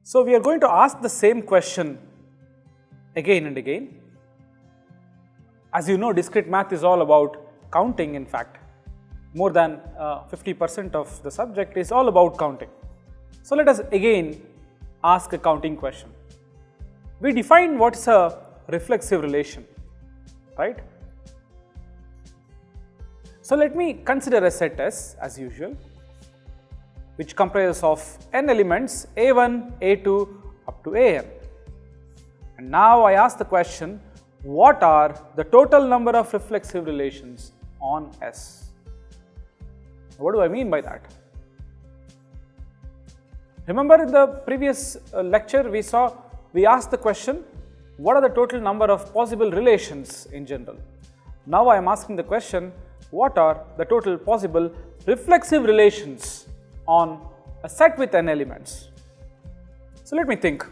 So we are going to ask the same question again and again. As you know, discrete math is all about counting. In fact, more than 50% of the subject is all about counting. So let us again ask a counting question. We define what is a reflexive relation, right? So let me consider a set S as usual, which comprises of n elements a1, a2 up to an. And now I ask the question, what are the total number of reflexive relations on S? What do I mean by that? Remember in the previous lecture we asked the question, what are the total number of possible relations in general? Now I am asking the question, what are the total possible reflexive relations on a set with n elements? So let me think.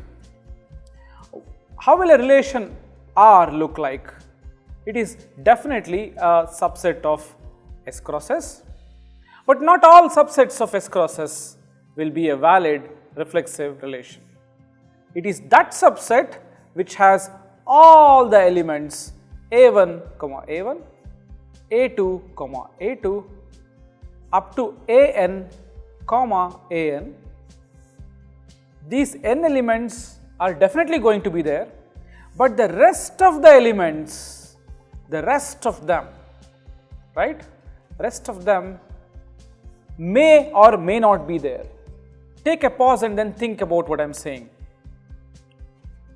How will a relation R look like? It is definitely a subset of S cross S, but not all subsets of S cross S will be a valid reflexive relation. It is that subset which has all the elements a1, a1, a2, a2 up to an, an. These n elements are definitely going to be there, but the rest of the elements, the rest of them may or may not be there. Take a pause and then think about what I am saying.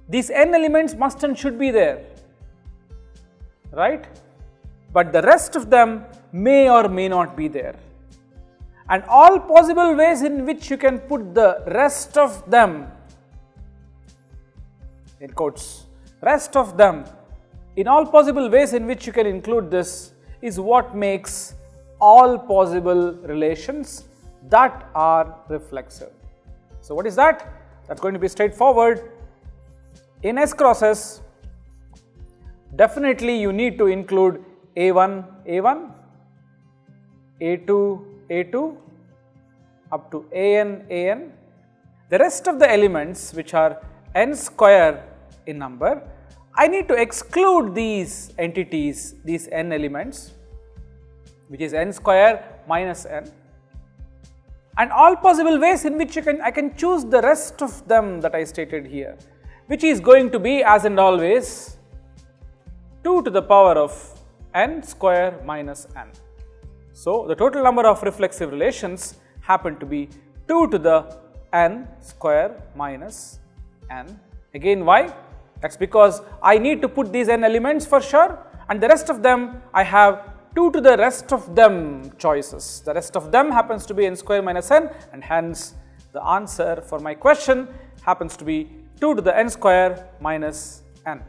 These n elements must and should be there, right? But the rest of them may or may not be there. And all possible ways in which you can put the rest of them, in quotes, rest of them, in all possible ways in which you can include this is what makes all possible relations that are reflexive. So what is that? That's going to be straightforward. In S cross S, definitely you need to include a1, a1, a2, a2 up to an, an. The rest of the elements, which are n square in number, I need to exclude these entities, these n elements, which is n square minus n, and all possible ways in which I can choose the rest of them that I stated here, which is going to be, as and always, 2 to the power of n square minus n. So the total number of reflexive relations happen to be 2 to the n square minus n. Again, why? That's because I need to put these n elements for sure, and the rest of them I have 2 to the rest of them choices. The rest of them happens to be n square minus n, and hence the answer for my question happens to be 2 to the n square minus n.